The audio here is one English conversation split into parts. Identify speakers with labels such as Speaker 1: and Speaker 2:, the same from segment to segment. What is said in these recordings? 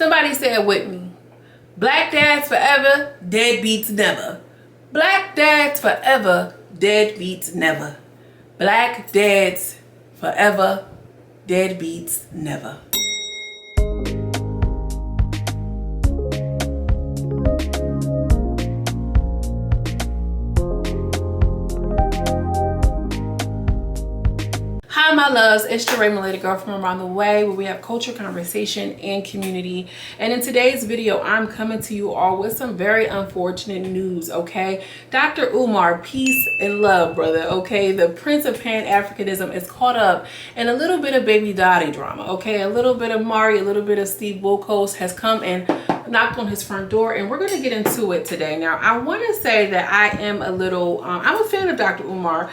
Speaker 1: Somebody say it with me. Black dads forever, deadbeats never. Black dads forever, deadbeats never. Black dads forever, deadbeats never. Hi my loves, it's your Raymond Lady Girl from around the way, where we have culture, conversation, and community. And in today's video, I'm coming to you all with some very unfortunate news, okay? Dr. Umar, peace and love, brother, okay? The Prince of Pan-Africanism is caught up in a little bit of baby daddy drama, okay? A little bit of Mari, a little bit of Steve Wilkos has come and knocked on his front door, and we're going to get into it today. Now, I want to say that I am a little, I'm a fan of Dr. Umar.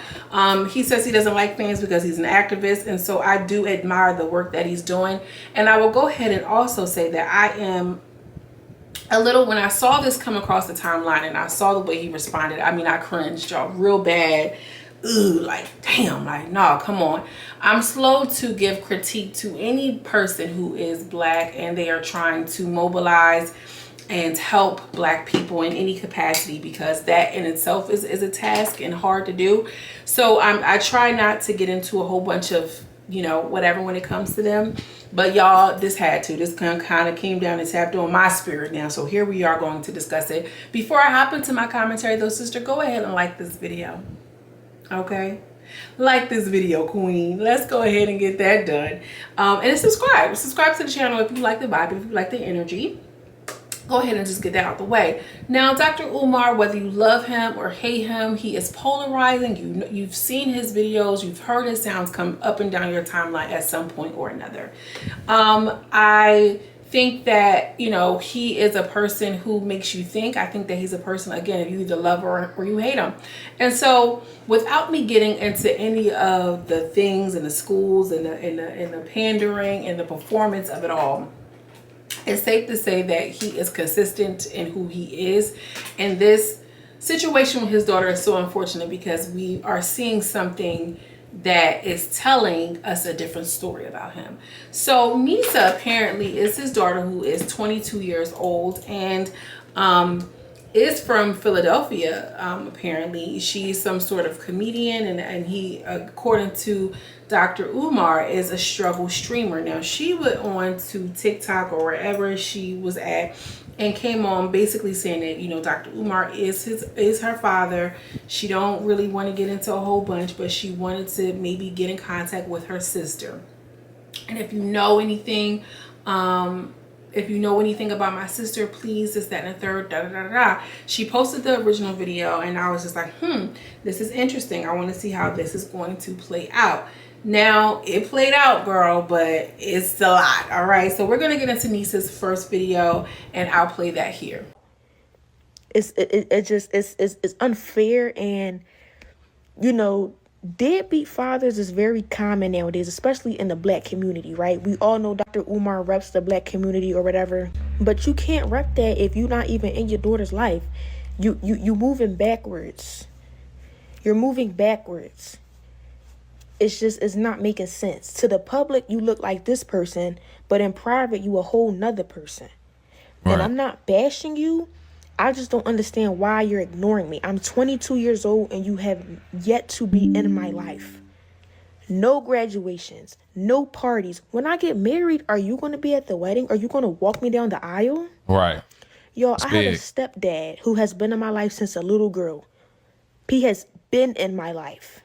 Speaker 1: He says he doesn't like fans because he's an activist, and so I do admire the work that he's doing. And I will go ahead and also say that I am a little, when I saw this come across the timeline and I saw the way he responded, I mean, I cringed, y'all, real bad. Ooh, like, damn, like, no, come on. I'm slow to give critique to any person who is black and they are trying to mobilize and help black people in any capacity, because that in itself is a task and hard to do. So I try not to get into a whole bunch of, you know, whatever when it comes to them. But y'all, this kind of came down and tapped on my spirit now. So here we are going to discuss it. Before I hop into my commentary though, sister, go ahead and like this video. Okay, like this video, queen. Let's go ahead and get that done. And subscribe to the channel if you like the vibe, if you like the energy. Go ahead and just get that out the way. Now, Dr. Umar, whether you love him or hate him, he is polarizing. You've seen his videos, you've heard his sounds come up and down your timeline at some point or another. I think that, you know, he is a person who makes you think. I think that he's a person, again, if you either love or you hate him. And so without me getting into any of the things and the schools and the pandering and the performance of it all, it's safe to say that he is consistent in who he is. And this situation with his daughter is so unfortunate because we are seeing something that is telling us a different story about him. So Nisa apparently is his daughter, who is 22 years old and is from Philadelphia. Apparently she's some sort of comedian, and he, according to Dr. Umar, is a struggle streamer. Now, she went on to TikTok or wherever she was at and came on basically saying that, you know, Dr. Umar is her father. She don't really want to get into a whole bunch, but she wanted to maybe get in contact with her sister. And if you know anything, about my sister, please, this, that, and the third, da, da, da, da. She posted the original video and I was just like, this is interesting. I want to see how this is going to play out. Now, it played out, girl, but it's a lot. All right, so we're going to get into Nisa's first video and I'll play that here.
Speaker 2: It's unfair, and, you know, deadbeat fathers is very common nowadays, especially in the black community, right? We all know Dr. Umar reps the black community or whatever, but you can't rep that if you're not even in your daughter's life. You moving backwards. You're moving backwards. It's not making sense. To the public, you look like this person, but in private, you a whole nother person. Right. And I'm not bashing you. I just don't understand why you're ignoring me. I'm 22 years old and you have yet to be in my life. No graduations, no parties. When I get married, are you going to be at the wedding? Are you going to walk me down the aisle?
Speaker 3: Right.
Speaker 2: Yo, I have a stepdad who has been in my life since a little girl. He has been in my life.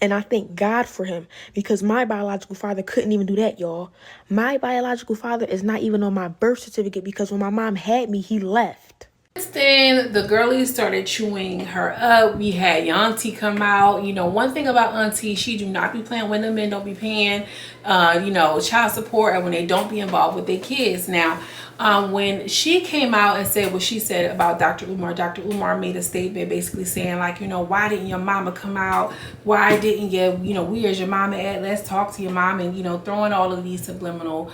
Speaker 2: And I thank God for him, because my biological father couldn't even do that, y'all. My biological father is not even on my birth certificate, because when my mom had me, he left.
Speaker 1: Then the girlies started chewing her up. We had your auntie come out. You know, one thing about auntie, she do not be playing when the men don't be paying, you know, child support, and when they don't be involved with their kids. Now, when she came out and said what she said about Dr. Umar made a statement basically saying, like, you know, why didn't your mama come out? Why didn't you know, where's your mama at? Let's talk to your mom. And, you know, throwing all of these subliminal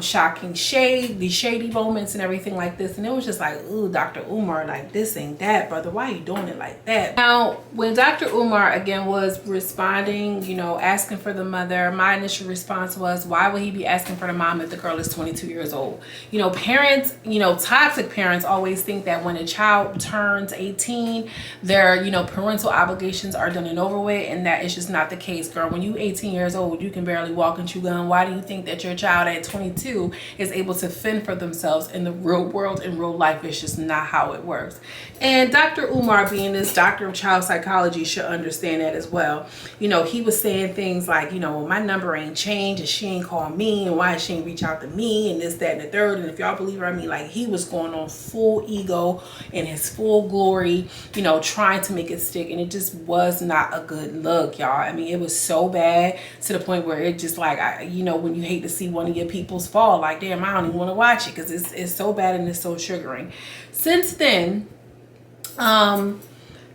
Speaker 1: shocking shade, these shady moments and everything like this. And it was just like, ooh, Dr. Umar, like, this ain't that, brother. Why are you doing it like that? Now, when Dr. Umar, again, was responding, you know, asking for the mother, my initial response was, why would he be asking for the mom if the girl is 22 years old? You know, parents, you know, toxic parents always think that when a child turns 18, their, you know, parental obligations are done and over with, and that is just not the case, girl. When you 18 years old, you can barely walk and chew gum. Why do you think that your child at 22 is able to fend for themselves in the real world, in real life? It's just not how it works. And Dr. Umar, being this doctor of child psychology, should understand that as well. You know, he was saying things like, you know, my number ain't changed and she ain't called me, and why she ain't reach out to me, and this, that, and the third. And if y'all believe her, I mean, like, he was going on full ego in his full glory, you know, trying to make it stick, and it just was not a good look, y'all. I mean, it was so bad to the point where it just like, you know, when you hate to see one of your people's fall, like, damn, I don't even want to watch it because it's so bad and it's so triggering. Since then,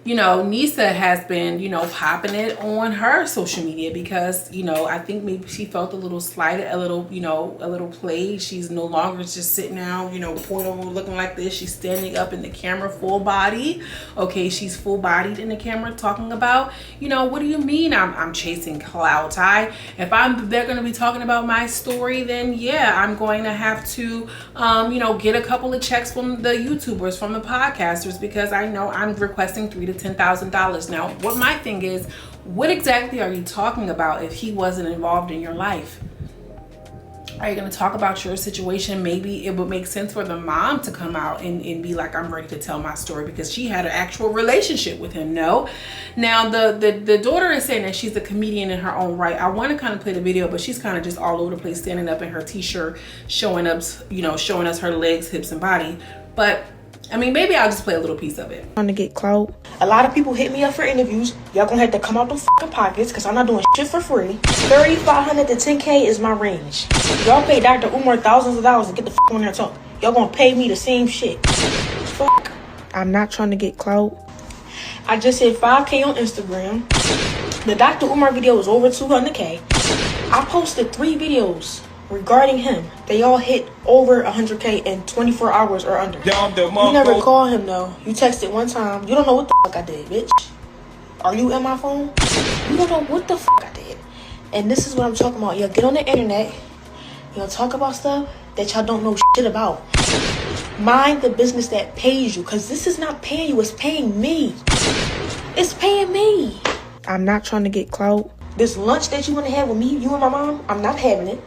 Speaker 1: you know, Nisa has been, you know, popping it on her social media because, you know, I think maybe she felt a little slighted, a little, you know, a little played. She's no longer just sitting down, you know, point over looking like this. She's standing up in the camera full body. Okay, she's full bodied in the camera talking about, you know, what do you mean I'm chasing clout? If they're going to be talking about my story, then yeah, I'm going to have to, you know, get a couple of checks from the YouTubers, from the podcasters, because I know I'm requesting $3,000 to $10,000. Now, what my thing is, what exactly are you talking about if he wasn't involved in your life? Are you going to talk about your situation? Maybe it would make sense for the mom to come out and be like, I'm ready to tell my story because she had an actual relationship with him. No. Now, the daughter is saying that she's a comedian in her own right. I want to kind of play the video, but she's kind of just all over the place, standing up in her t-shirt, showing us her legs, hips, and body. But I mean, maybe I'll just play a little piece of it.
Speaker 2: Trying to get clout. A lot of people hit me up for interviews. Y'all gonna have to come out them fucking pockets because I'm not doing shit for free. 3,500 to 10K is my range. Y'all pay Dr. Umar thousands of dollars to get the fuck on there talk. Y'all gonna pay me the same shit. Fuck. I'm not trying to get clout. I just hit 5K on Instagram. The Dr. Umar video was over 200K. I posted 3 videos regarding him. They all hit over 100K in 24 hours or under. You never called him though. You texted one time. You don't know what the fuck I did, bitch. Are you in my phone? You don't know what the fuck I did. And this is what I'm talking about. Y'all get on the internet. Y'all talk about stuff that y'all don't know shit about. Mind the business that pays you, because this is not paying you, it's paying me. It's paying me. I'm not trying to get clout. This lunch that you want to have with me, you and my mom, I'm not having it.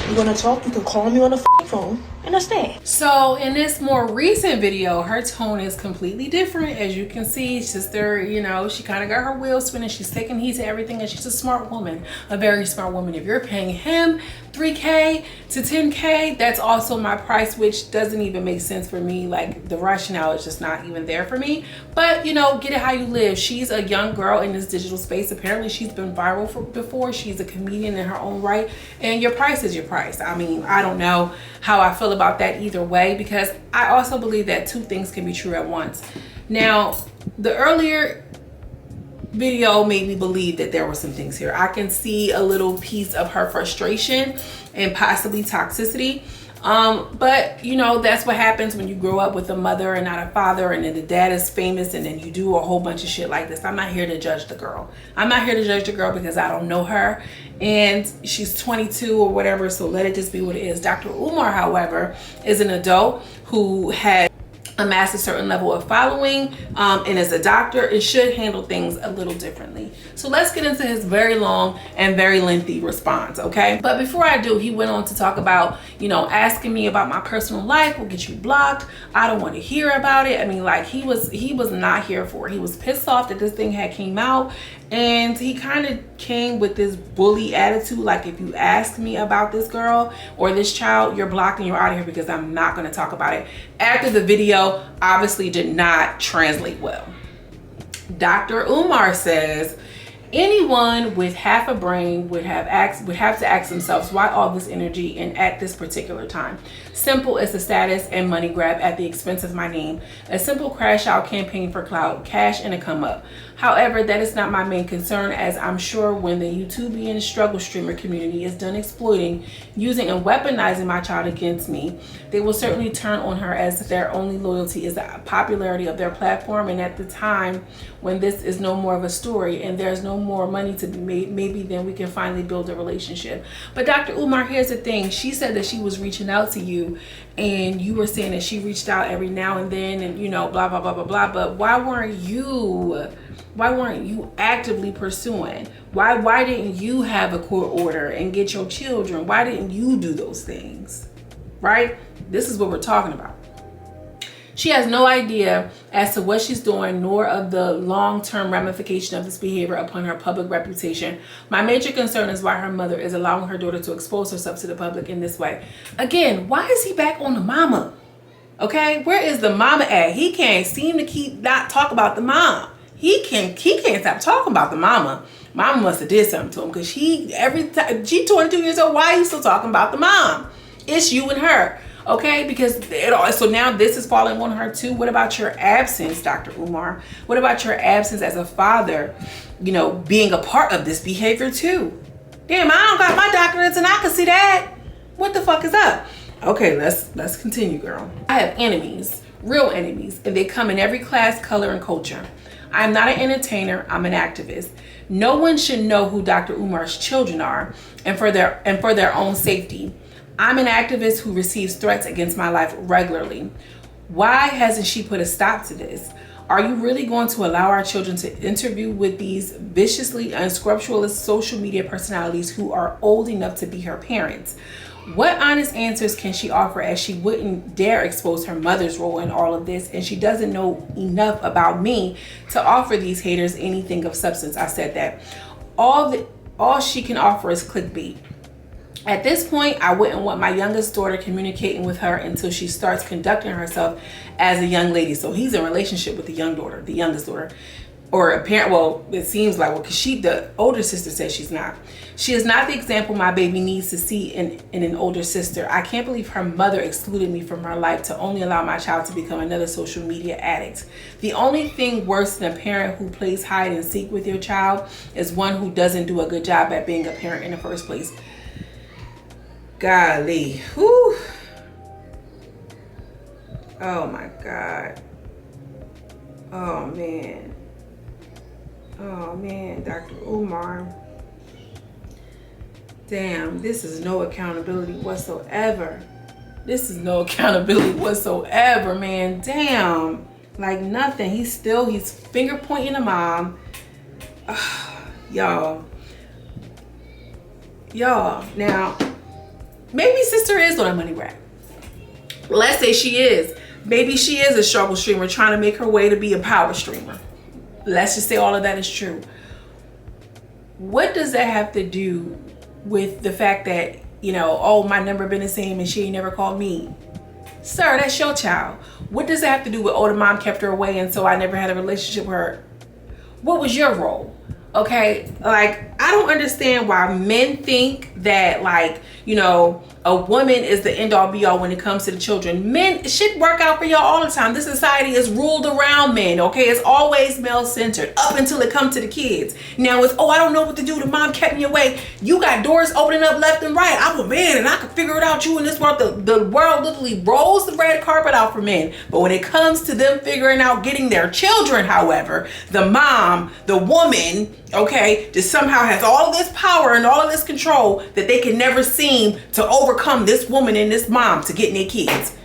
Speaker 2: You want to talk, you can call me on the phone, and that's that.
Speaker 1: So in this more recent video, her tone is completely different. As you can see, sister, you know, she kind of got her wheels spinning. She's taking heed to everything, and she's a smart woman, a very smart woman. If you're paying him 3K to 10K, that's also my price, which doesn't even make sense for me. Like, the rationale is just not even there for me. But, you know, get it how you live. She's a young girl in this digital space. Apparently she's been viral before. She's a comedian in her own right, and your price is your price. I mean, I don't know how I feel about that either way, because I also believe that 2 things can be true at once. Now, the earlier video made me believe that there were some things here. I can see a little piece of her frustration and possibly toxicity. But you know, that's what happens when you grow up with a mother and not a father, and then the dad is famous, and then you do a whole bunch of shit like this. I'm not here to judge the girl. I'm not here to judge the girl because I don't know her, and she's 22 or whatever, so let it just be what it is. Dr. Umar, however, is an adult who has amassed a certain level of following, and as a doctor, it should handle things a little differently. So let's get into his very long and very lengthy response, okay? But before I do, he went on to talk about, you know, asking me about my personal life will get you blocked. I don't want to hear about it. I mean, like, he was not here for it. He was pissed off that this thing had came out, and he kind of came with this bully attitude, like, if you ask me about this girl or this child, you're blocked and you're out of here because I'm not going to talk about it. After the video obviously did not translate well. Dr. Umar says anyone with half a brain would have to ask themselves, why all this energy and at this particular time? Simple is a status and money grab at the expense of my name. A simple crash out campaign for clout, cash and a come up. However, that is not my main concern, as I'm sure when the YouTubian struggle streamer community is done exploiting, using and weaponizing my child against me, they will certainly turn on her, as their only loyalty is the popularity of their platform. And at the time when this is no more of a story and there's no more money to be made, maybe then we can finally build a relationship. But Dr. Umar, here's the thing. She said that she was reaching out to you, and you were saying that she reached out every now and then, and you know, blah, blah, blah, blah, blah. But why weren't you actively pursuing? Why didn't you have a court order and get your children? Why didn't you do those things? Right? This is what we're talking about. She has no idea as to what she's doing, nor of the long-term ramification of this behavior upon her public reputation. My major concern is why her mother is allowing her daughter to expose herself to the public in this way. Again, why is he back on the mama? Okay, where is the mama at? He can't seem to not talk about the mom. He can't stop talking about the mama. Mama must have did something to him, because every time she's 22 years old, why are you still talking about the mom? It's you and her. Okay, because so now this is falling on her too. What about your absence, Dr. Umar? What about your absence as a father, you know, being a part of this behavior too? Damn, I don't got my doctorates and I can see that. What the fuck is up? Okay, let's continue, girl. I have enemies, real enemies, and they come in every class, color, and culture. I'm not an entertainer, I'm an activist. No one should know who Dr. Umar's children are, and for their own safety. I'm an activist who receives threats against my life regularly. Why hasn't she put a stop to this? Are you really going to allow our children to interview with these viciously unscrupulous social media personalities who are old enough to be her parents? What honest answers can she offer, as she wouldn't dare expose her mother's role in all of this, and she doesn't know enough about me to offer these haters anything of substance? I said that. All she can offer is clickbait. At this point, I wouldn't want my youngest daughter communicating with her until she starts conducting herself as a young lady. So he's in a relationship with the youngest daughter. Or a parent, well, it seems like, because the older sister says she's not. She is not the example my baby needs to see in an older sister. I can't believe her mother excluded me from her life to only allow my child to become another social media addict. The only thing worse than a parent who plays hide and seek with your child is one who doesn't do a good job at being a parent in the first place. Golly. Whew. Oh my God. Oh man. Oh man, Dr. Umar. Damn, this is no accountability whatsoever. This is no accountability whatsoever, man. Damn. Like nothing. He's finger pointing the mom. Y'all. Now, maybe sister is on a money grab. Let's say she is. Maybe she is a struggle streamer trying to make her way to be a power streamer. Let's just say all of that is true. What does that have to do with the fact that, you know, oh, my number been the same and she ain't never called me? Sir, that's your child. What does that have to do with, oh, the mom kept her away and so I never had a relationship with her? What was your role? Okay, like, I don't understand why men think that, like, you know, a woman is the end all be all when it comes to the children. Men, shit work out for y'all all the time. This society is ruled around men, okay? It's always male centered up until it comes to the kids. Now it's, oh, I don't know what to do. The mom kept me away. You got doors opening up left and right. I'm a man and I can figure it out. You in this world, the world literally rolls the red carpet out for men. But when it comes to them figuring out getting their children, however, the mom, the woman, okay, just somehow has all of this power and all of this control that they can never seem to overcome this woman and this mom to getting their kids.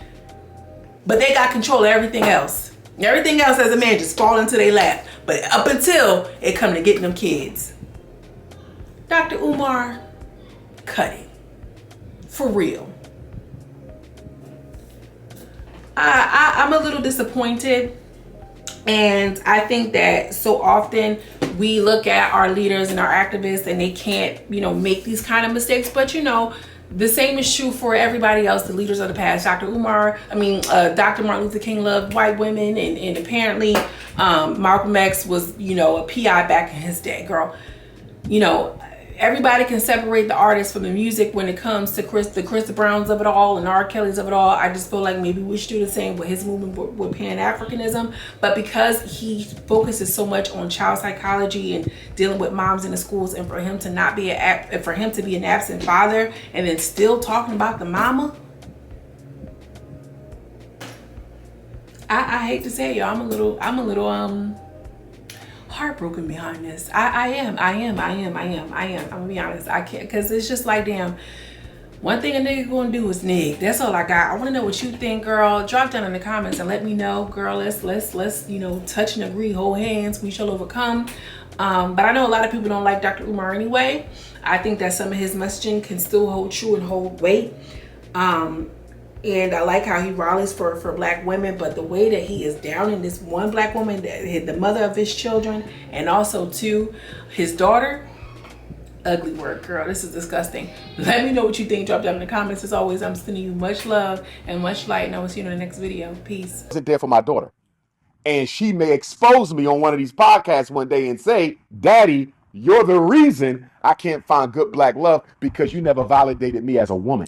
Speaker 1: But they got control of everything else. Everything else as a man just fall into their lap. But up until it come to getting them kids. Dr. Umar, cut it. For real. I'm a little disappointed. And I think that so often we look at our leaders and our activists and they can't, you know, make these kind of mistakes. But, you know, the same is true for everybody else, the leaders of the past. Dr. Martin Luther King loved white women. And apparently Malcolm X was, you know, a PI back in his day, girl. You know, everybody can separate the artist from the music when it comes to the Chris Browns of it all and R. Kelly's of it all. I just feel like maybe we should do the same with his movement with Pan-Africanism. But because he focuses so much on child psychology and dealing with moms in the schools, and for him to not be for him to be an absent father and then still talking about the mama, I hate to say it, y'all, I'm a little heartbroken behind this. I am. I'm gonna be honest. I can't, because it's just like, damn, one thing a nigga gonna do is nig. That's all I got. I want to know what you think, girl. Drop down in the comments and let me know, girl. Let's you know, touch and agree, hold hands, we shall overcome. But I know a lot of people don't like Dr. Umar anyway. I think that some of his messaging can still hold true and hold weight. And I like how he rallies for black women, but the way that he is downing this one black woman, the mother of his children, and also too his daughter, ugly word, girl. This is disgusting. Let me know what you think. Drop down in the comments. As always, I'm sending you much love and much light, and I will see you in the next video. Peace.
Speaker 3: Isn't there for my daughter, and she may expose me on one of these podcasts one day and say, "Daddy, you're the reason I can't find good black love because you never validated me as a woman."